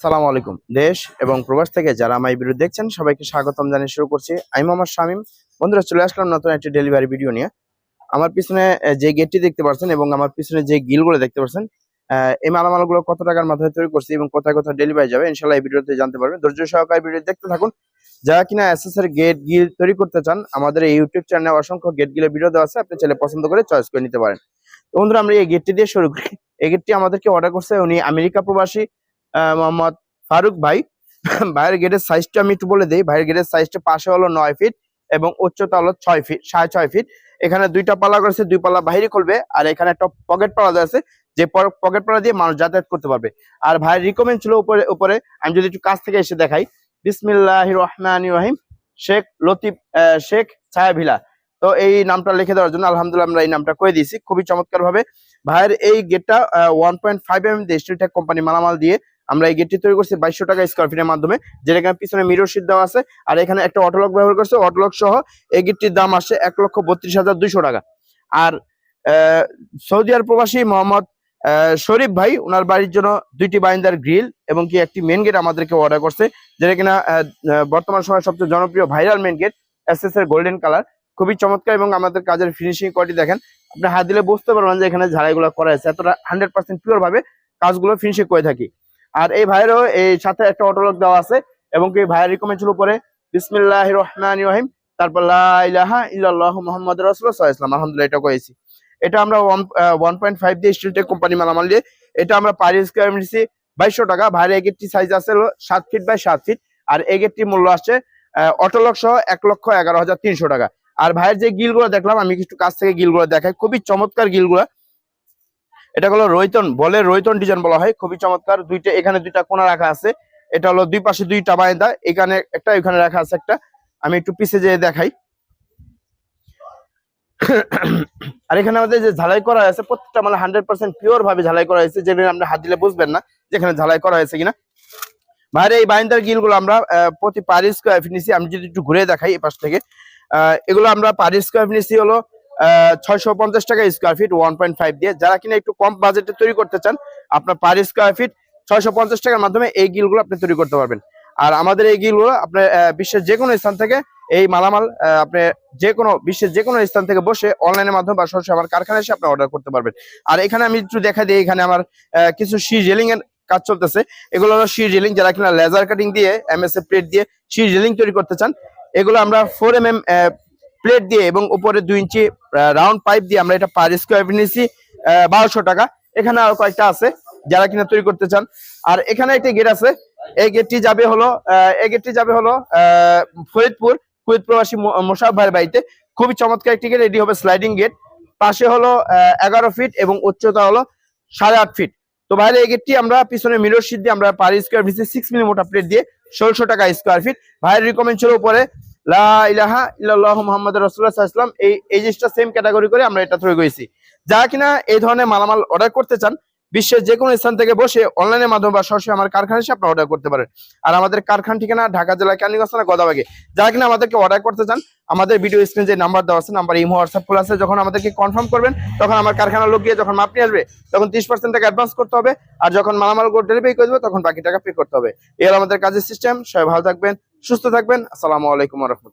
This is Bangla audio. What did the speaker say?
সালামু আলাইকুম। দেশ এবং প্রবাস থেকে যারা আমার এই ভিডিও দেখছেন সবাইকে স্বাগতম জানিয়ে শুরু করছি। আমি মোহাম্মদ শামীম। বন্ধুরা, চলে আসলাম নতুন একটি ডেলিভারি ভিডিও নিয়ে। আমার পিছনে যে গেটটি দেখতে পাচ্ছেন এবং আমার পিছনে যে গিলগুলো দেখতে পাচ্ছেন, এই মালামালগুলো কত টাকার মাধ্যমে তৈরি করছি এবং কোথায় কোথায় ডেলিভারি যাবে ইনশাআল্লাহ এই ভিডিওতে জানতে পারবেন। ধৈর্য সহকারে ভিডিও দেখতে থাকুন। যারা কিনা এসএস এর গেট গিল তৈরি করতে চান, আমাদের এই ইউটিউব চ্যানেলে অসংখ্য গেট গিলের ভিডিও দেওয়া আছে, আপনি চাইলে পছন্দ করে চয়েস করে নিতে পারেন। তো বন্ধুরা, আমরা এই গেটটি দিয়ে শুরু করি। এই গেটটি আমাদেরকে অর্ডার করছে উনি আমেরিকা প্রবাসী মোহাম্মদ ফারুক ভাই। ভাইয়ের গেটের সাইজটা আমি একটু বলে দিই। ভাইয়ের গেটের সাইজটা পাশে হলো 9 ফিট এবং উচ্চতা হলো 6 ফিট, 6.5 ফিট। এখানে দুইটা পাল্লা করেছে, দুই পাল্লা বাইরে খুলবে, আর এখানে একটা পকেট পাল্লা দেওয়া আছে, যে পকেট পাল্লা দিয়ে মানুষ যাতায়াত করতে পারবে। আর ভাইয়ের রিকমেন্ড ছিল উপরে উপরে আমি যদি একটু কাছ থেকে এসে দেখাই, বিসমিল্লাহির রহমানির রহিম, শেখ লতিফ শেখ ছায়াভিলা। তো এই নামটা লিখে দেওয়ার জন্য আলহামদুলিল্লাহ আমরা এই নামটা করে দিয়েছি খুবই চমৎকার ভাবে। ভাইয়ের এই গেটটা 1.5 mm দিয়ে স্টিলটেক কোম্পানি মালামাল দিয়ে আমরা এই গেটটি তৈরি করছি 2200 টাকা স্কয়ার ফিটের মাধ্যমে, যেটা এখানে পিছনে মিরর শীট দেওয়া আছে। আর এখানে একটা অটোলক ব্যবহার করছে, অটোলক সহ এই গেটটির দাম আসছে 1,32,200 টাকা। আর সৌদি আরব প্রবাসী মোহাম্মদ শরীফ ভাই, ওনার বাড়ির জন্য দুইটি বাইন্দার গ্রিল এবং কি একটি মেন গেট আমাদেরকে অর্ডার করছে, যেটা কিনা বর্তমান সময়ে সবচেয়ে জনপ্রিয় ভাইরাল মেন গেট, এসএস এর গোল্ডেন কালার, খুবই চমৎকার। এবং আমাদের কাজের ফিনিশিং কোয়ালিটি দেখেন, আপনি হাত দিলে বুঝতে পারবেন যে এখানে ঝাড়াইগুলো করা হয়েছে, এতটা 100% পিওর ভাবে কাজগুলো ফিনিশিং করে থাকি। আর এই ভাইয়েরও এই সাথে একটা অটোলক দেওয়া আছে এবং কি ভাইয়ের রিকমেন্ড ছিল উপরে বিসমিল্লাহির রহমানির রহিম, তারপর লা ইলাহা ইল্লাল্লাহু মুহাম্মাদুর রাসূলুল্লাহ সাল্লাল্লাহু আলাইহি ওয়াসাল্লাম। আলহামদুলিল্লাহ, এটা করেছি। এটা আমরা 1.5 দিয়ে স্টিলটেক কোম্পানি মালামাল দিয়ে এটা আমরা পার স্কয়ার নিছি 2200 টাকা। ভাইয়ের এই গেটটি সাইজ আছে 7 ফিট বাই 7 ফিট। আর এই গেটটির মূল্য আসছে অটোলক সহ 1,11,300 টাকা। আর ভাইয়ের যে গিলগুলো দেখলাম, আমি একটু কাছ থেকে গিলগুলো দেখাই, খুবই চমৎকার গিলগুলো। এটা হলো রয়তন, বলে রয়তন ডিজাইন বলা হয়, খুবই চমৎকার। এখানে দুইটা কোণা রাখা আছে, এটা হলো দুই পাশে দুইটা বাইন্দা, এখানে একটা এখানে রাখা আছে একটা। আমি একটু পিছে যেয়ে দেখাই। আর এখানে আমাদের যে ঝালাই করা হয়েছে প্রত্যেকটা মানে 100% পিওর ভাবে ঝালাই করা হয়েছে, যেগুলো আপনি হাত দিলে বুঝবেন না যেখানে ঝালাই করা হয়েছে কিনা। ভাইয়ের এই বাইন্দার গিলগুলো আমরা প্রতি পার স্কয়ার ফিট নিছি, আমি যদি একটু ঘুরে দেখাই এই পাশ থেকে, এগুলো আমরা পার স্কয়ার ফিট নিছি হলো 650 টাকা স্কয়ার ফিট 1.5 দিয়ে। যারা কিনা একটু কম বাজেটে তৈরি করতে চান, আপনার পার স্কয়ার ফিট 650 টাকার মাধ্যমে এই গিলগুলো আপনি তৈরি করতে পারবেন। আর আমাদের এই গিলগুলো আপনার বিশ্বের যে কোনো স্থান থেকে এই মালামাল আপনি বিশ্বের যে কোনো স্থান থেকে বসে অনলাইনের মাধ্যমে বা সরাসরি আমার কারখানায় এসে আপনি অর্ডার করতে পারবেন। আর এখানে আমি একটু দেখা দিই, এখানে আমার কিছু শি রেলিং এর কাজ চলতেছে। এগুলো হলো শি রেলিং, যারা কিনা লেজার কাটিং দিয়ে এমএসএ প্লেট দিয়ে শি রেলিং তৈরি করতে চান, এগুলো আমরা 4 mm প্লেট দিয়ে এবং উপরে 2 ইঞ্চি রাউন্ড পাইপ দিয়ে আমরা এটা পার স্কয়ার ফিট নিয়েছি 1200 টাকা। এখানে আরো কয়েকটা আছে যারা কিনা তৈরি করতে চান। আর এখানে একটা গেট আছে, এই গেটটি যাবে হলো ফরিদপুর কুয়েত প্রবাসী মোশারফ ভাইয়ের বাড়িতে। খুবই চমৎকার একটি গেট, এটি হবে স্লাইডিং গেট, পাশে হলো 11 ফিট এবং উচ্চতা হলো 8.5 ফিট। তো ভাইয়ের এই গেটটি আমরা পিছনে মিরর শীট দিয়ে আমরা পার স্কয়ার ফিট 6 মিলি মোটা প্লেট দিয়ে 1600 টাকা স্কয়ার ফিট। ভাইয়ের রিকমেন্ড ছিল উপরে লা ইলাহা ইল্লাল্লাহু মুহাম্মাদুর রাসূলুল্লাহ সাল্লাল্লাহু আলাইহি ওয়াসাল্লাম। এই জিনিসটা সেম ক্যাটাগরি করে আমরা এটা তৈরি করেছি। যারা কিনা এই ধরনের মালামাল অর্ডার করতে চান, বিশ্বের যে কোনো স্থান থেকে বসে অনলাইনের মাধ্যমে বা সরাসরি আমার কারখানায় এসে আপনি অর্ডার করতে পারেন। আর আমাদের কারখানা ঠিকানা ঢাকা জেলা কেরানীগঞ্জ থানা গদাবাগে। যারা কিনা আমাদেরকে অর্ডার করতে চান, আমাদের ভিডিও স্ক্রিনে যে নাম্বার দেওয়া আছে, নাম্বার ইমো হোয়াটসঅ্যাপ খোলা আছে, যখন আমাদেরকে কনফার্ম করবেন তখন আমার কারখানার লোক গিয়ে যখন মাপ নিয়ে আসবে তখন 30% টাকা অ্যাডভান্স করতে হবে। আর যখন মালামাল ডেলিভারি করে দেবে তখন বাকি টাকা পে করতে হবে। এই হলো আমাদের কাজের সিস্টেম। সবাই ভালো থাকবেন, সুস্থ থাকবেন। আসসালামু আলাইকুম ওয়া রাহমাতুল্লাহ।